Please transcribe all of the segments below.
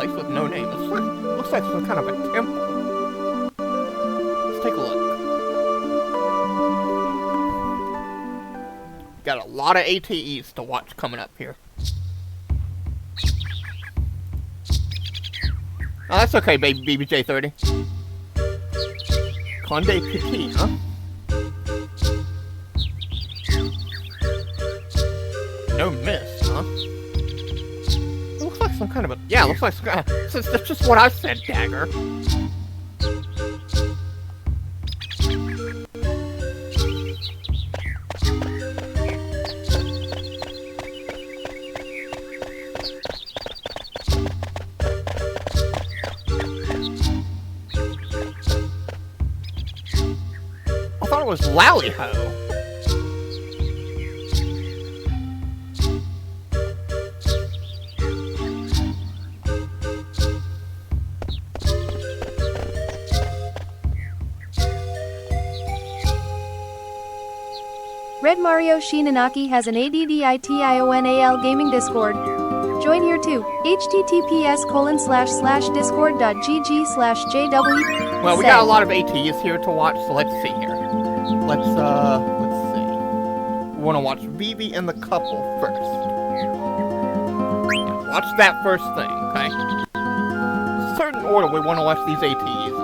place with no name. It looks like some kind of a temple. Let's take a look. Got a lot of ATEs to watch coming up here. Oh, that's okay, baby BBJ30. Conde Petie, huh? No mist, huh? It looks like some kind of a... Yeah, it looks like some kind of... That's just what I said, Dagger. I thought it was Lally-Ho. Red Mario Shinanaki has an ADDITIONAL gaming Discord. Join here too. https://discord.gg/jw. Well, we got a lot of ATs here to watch, so let's see here. Let's see. We want to watch Vivi and the couple first. Yeah, watch that first thing, okay? Certain order we want to watch these ATs in, so.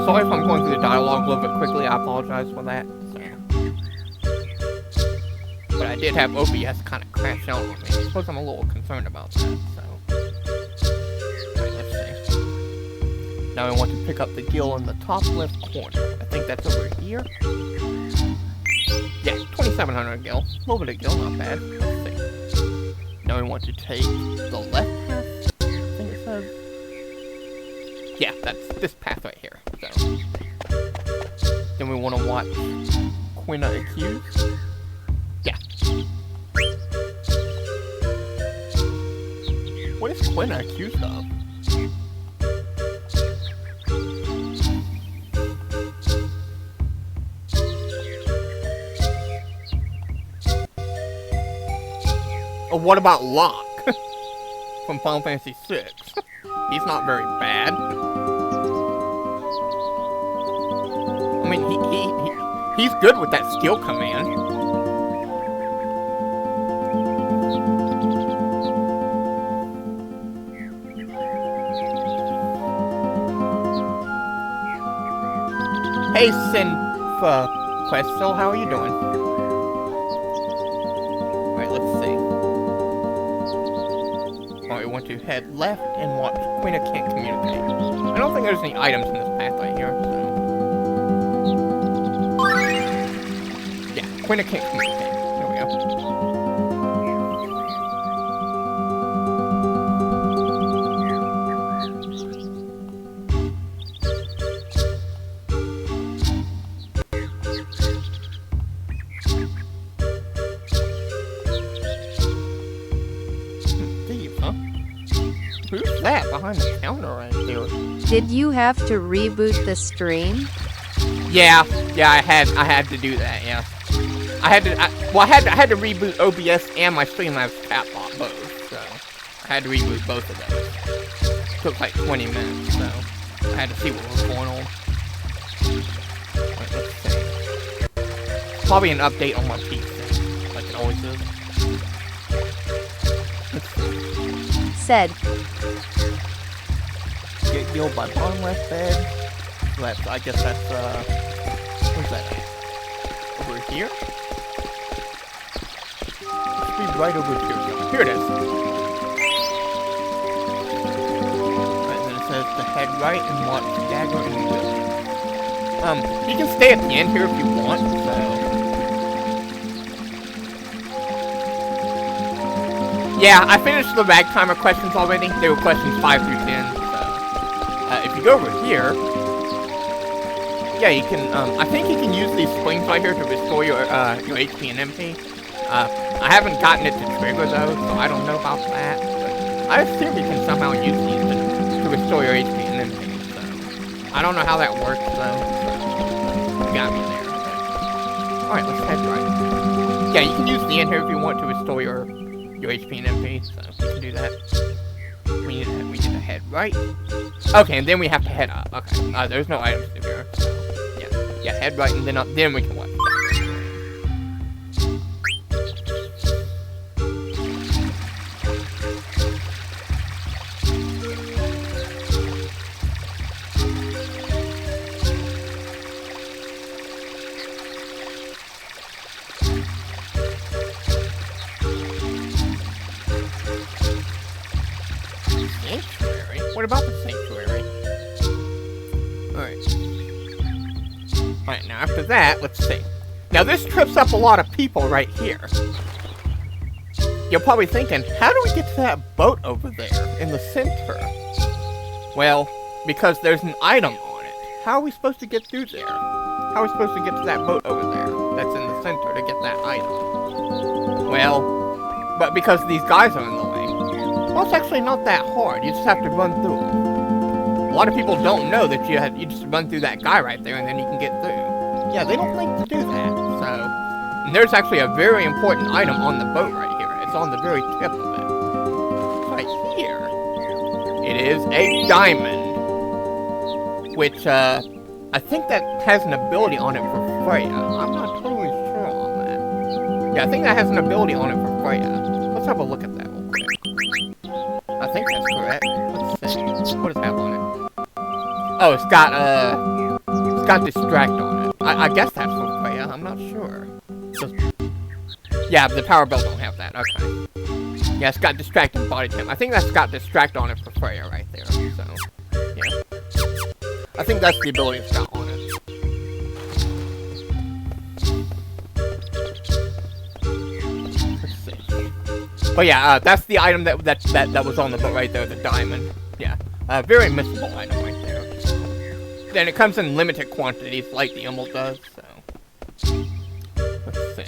Sorry if I'm going through the dialogue a little bit quickly, I apologize for that. So. But I did have OBS kind of crash out on me. I suppose I'm a little concerned about that, so. Alright, let's see. Now I want to pick up the gill in the top left corner. I think that's over here. Yeah, 2700 gil. A little bit of gil, not bad. Let's see. Now we want to take the left path. I think it says. Yeah, that's this path right here. So. Then we want to watch Quina accused. Yeah. What is Quina accused of? Oh, what about Locke from Final Fantasy VI? He's not very bad. I mean, he's good with that skill command. Hey, Questel, how are you doing? Alright, let's see. Alright, we want to head left and watch Quina can't communicate. I don't think there's any items in this path right here, so... Yeah, Quina can't communicate. There we go. Thieves, huh? Who's that behind the counter right there? Did you have to reboot the stream? Yeah, I had to do that, yeah. I had to reboot OBS and my Streamlabs chatbot both, so I had to reboot both of those. It took like 20 minutes, so I had to see what was going on. Wait, let's see. Probably an update on my PC, like it always is. Let's see. Said. Get healed by bottom left bed. Left, I guess that's where's that? Over here? Be right over here. Here it is. Alright, then it says to head right and watch Dagger and Will. You can stay at the end here if you want, so. Yeah, I finished the Ragtimer questions already. They were questions 5 through 10, so. If you go over here, yeah, you can, I think you can use these springs right here to restore your HP and MP. I haven't gotten it to trigger though, so I don't know about that. But I assume you can somehow use these to restore your HP and MP, so I don't know how that works though. So you got me there. Alright, let's head right. Yeah, you can use the enter if you want to restore your HP and MP, so you can do that. We need to head right. Okay, and then we have to head up. Okay, there's no items in here. So yeah, head right and then up. Then we can what? What about the sanctuary? Alright, now after that, let's see. Now this trips up a lot of people right here. You're probably thinking, how do we get to that boat over there in the center? Well, because there's an item on it. How are we supposed to get through there? How are we supposed to get to that boat over there that's in the center to get that item? Well, but because these guys are in the way. Well, it's actually not that hard. You just have to run through them. A lot of people don't know that you just run through that guy right there and then you can get through. Yeah, they don't think to do that. So, and there's actually a very important item on the boat right here. It's on the very tip of it. Right here. It is a diamond. Which, I think that has an ability on it for Freya. I'm not totally sure on that. Yeah, I think that has an ability on it for Freya. Let's have a look at that real quick. I think that's correct. Let's see. What does it have on it? Oh, it's got distract on it. I guess that's for Freya. I'm not sure. Yeah, the power belt don't have that. Okay. Yeah, it's got distract and body temp. I think that's got distract on it for Freya right there. So, yeah. I think that's the ability it's got on it. Let's see. But yeah, that's the item that was on the boat right there, the diamond. Yeah, very missable item right there. Then it comes in limited quantities, like the emerald does. So let's see.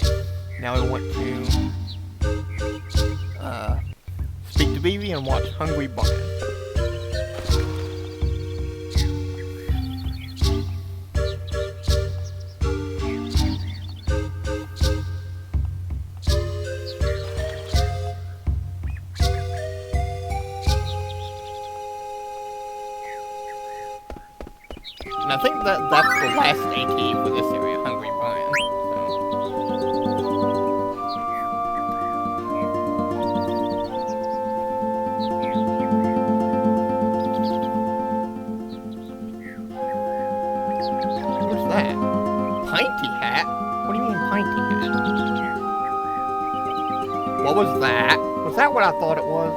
Now we want to speak to Vivi and watch Hungry Bryan. And I think that's the last A key for this area, Hungry Bryan. What's that? Pinty hat? What do you mean pinty hat? What was that? Was that what I thought it was?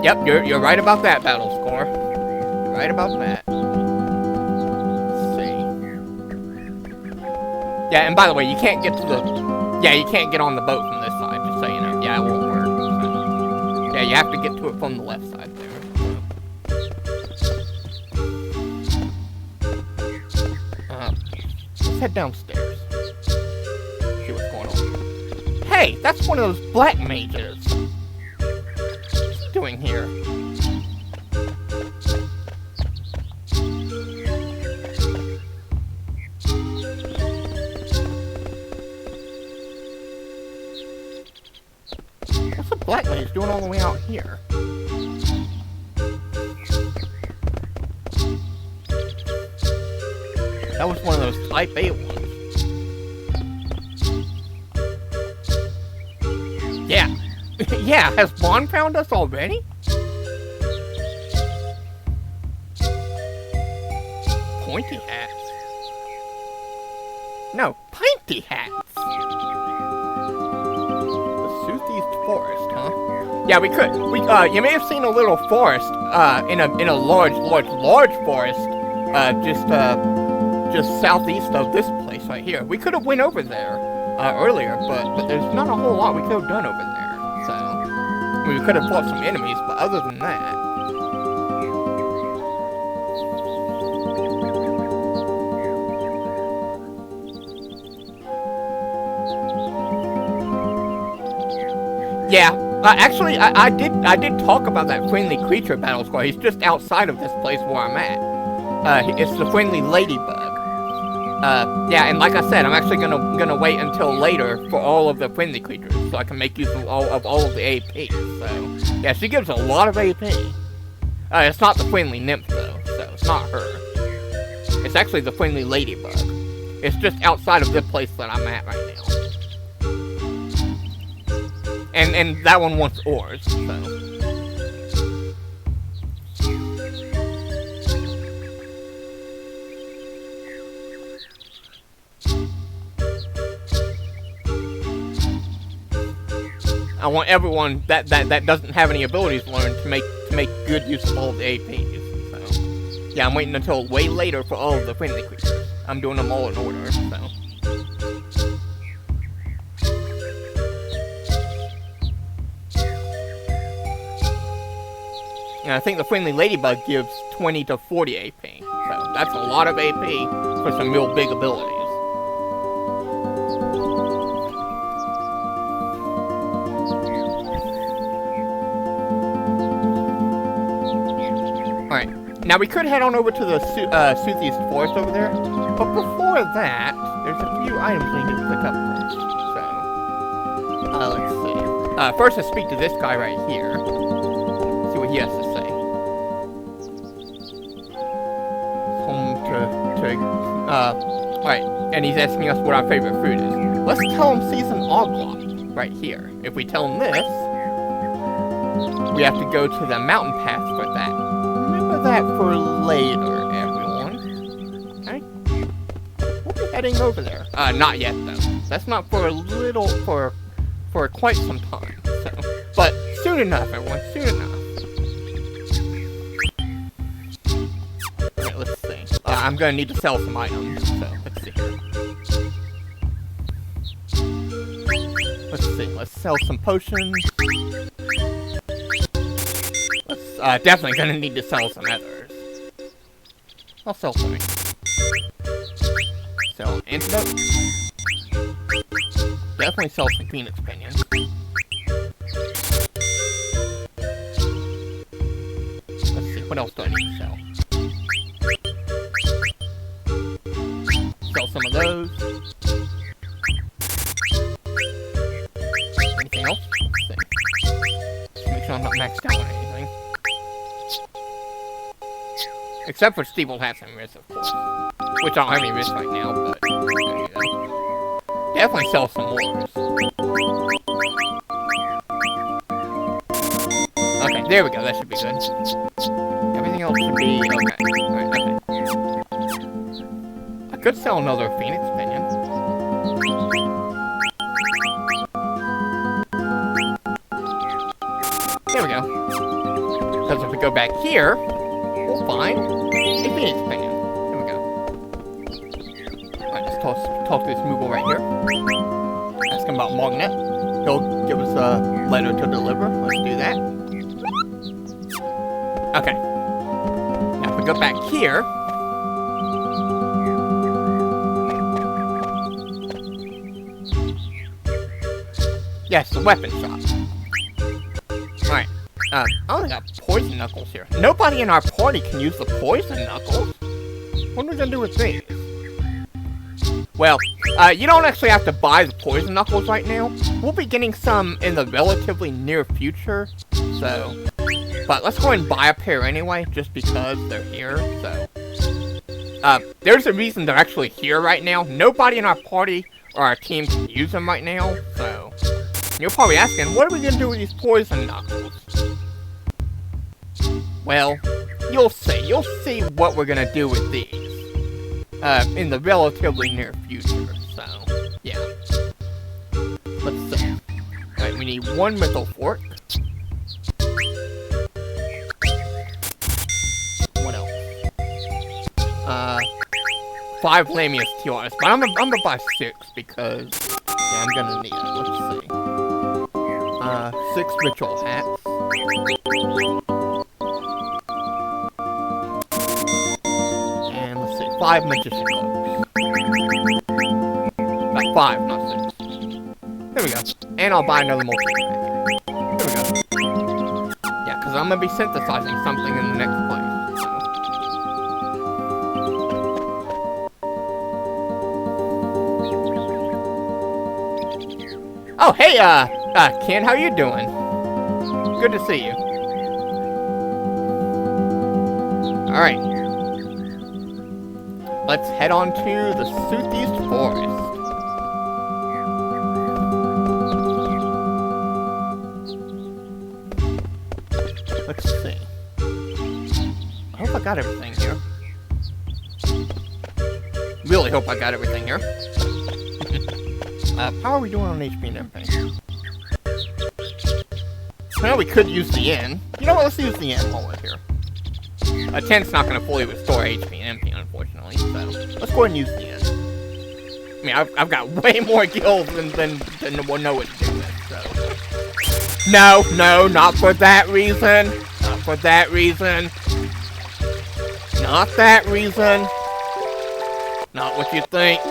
Yep, you're right about that, Battle Score. You're right about that. Let's see. Yeah, and by the way, you can't get to the... Yeah, you can't get on the boat from this side, just so you know. Yeah, it won't work. So, yeah, you have to get to it from the left side there. Let's head downstairs. See what's going on. Hey, that's one of those black mages. Doing here? What's the black mage doing all the way out here? That was one of those Type A ones. Yeah. Yeah, has Bond found us already? Pointy hats? No, pinty hats! The Southeast Forest, huh? Yeah, we could. You may have seen a little forest, in a large forest, just southeast of this place right here. We could have went over there, earlier, but there's not a whole lot we could have done over there. So, I mean, we could have fought some enemies, but other than that... Yeah, actually, I did talk about that friendly creature battle squad. He's just outside of this place where I'm at. It's the friendly ladybug. Yeah, and like I said, I'm actually gonna wait until later for all of the friendly creatures, so I can make use of all of the AP. So, yeah, she gives a lot of AP. It's not the friendly nymph though, so it's not her. It's actually the friendly ladybug. It's just outside of this place that I'm at right now. And that one wants ores, so. I want everyone that doesn't have any abilities learned to make good use of all of the APs. So yeah, I'm waiting until way later for all of the friendly creatures. I'm doing them all in order, so. And I think the friendly ladybug gives 20 to 40 AP. So that's a lot of AP for some real big abilities. Now, we could head on over to the Southeast Forest over there, but before that, there's a few items we need to pick up first. So, let's see. First, let's speak to this guy right here. See what he has to say. Alright, and he's asking us what our favorite fruit is. Let's tell him season oglop right here. If we tell him this, we have to go to the mountain path for that. That for later, everyone. Okay? We'll be heading over there. Not yet, though. That's not for for quite some time. So, but soon enough, everyone. Soon enough. Okay, let's see. I'm gonna need to sell some items. So let's see here. Let's see. Let's sell some potions. Definitely gonna need to sell some others. I'll sell something. Sell an antidote. Definitely sell some Phoenix Pinions. Let's see, what else do I need to sell? Sell some of those. Anything else? Let's see. Just make sure I'm not maxed out on anything. Except for Steve will have some risks, of course. Which I don't have any risks right now, but there you go. Definitely sell some more. Okay, there we go. That should be good. Everything else should be okay. Alright, okay. I could sell another Phoenix Pinion. There we go. Because if we go back here, we'll find a Phoenix Pinion. There we go. Alright, let's talk to this Moogle right here. Ask him about Magnet. He'll give us a letter to deliver. Let's do that. Okay. Now if we go back here. Yes, the weapon shop. Alright. I only got poison knuckles here. Nobody in our party can use the poison knuckles. What are we gonna do with these? Well, you don't actually have to buy the poison knuckles right now. We'll be getting some in the relatively near future. So, but let's go ahead and buy a pair anyway, just because they're here. So, there's a reason they're actually here right now. Nobody in our party or our team can use them right now. So, you're probably asking, what are we gonna do with these poison knuckles? Well, you'll see. You'll see what we're gonna do with these. In the relatively near future. So, yeah. Let's see. Alright, we need one metal fork. What else? 5 Lamius tiaras. But I'm gonna buy 6 because, yeah, I'm gonna need it. Let's see. 6 ritual hats. And let's see, 5 magician cloaks. Not 5, not 6. There we go. And I'll buy another multi-pack. There we go. Yeah, because I'm gonna be synthesizing something in the next place. So. Oh, hey, Ken, how you doing? Good to see you. Alright. Let's head on to the Southeast Forest. Let's see. I hope I got everything here. Really hope I got everything here. How are we doing on HP and everything? Well, we could use the N. You know what, let's use the N while we're here. A 10's not going to fully restore HP and MP, unfortunately, so let's go ahead and use the N. I mean, I've got way more gills than will know what to do with, so... No, not for that reason. Not for that reason. Not that reason. Not what you think.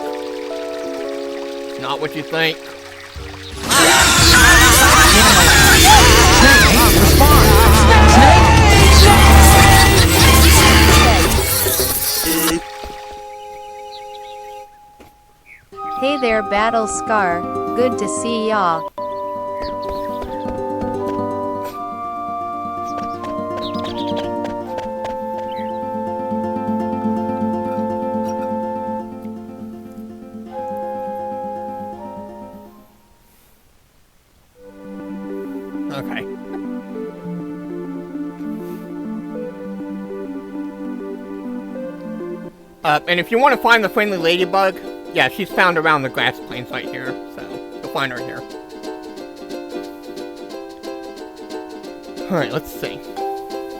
Not what you think. Hey there, Battle Scar. Good to see ya. Okay. And if you want to find the friendly ladybug, yeah, she's found around the grass plains right here, so you'll find her here. Alright, let's see.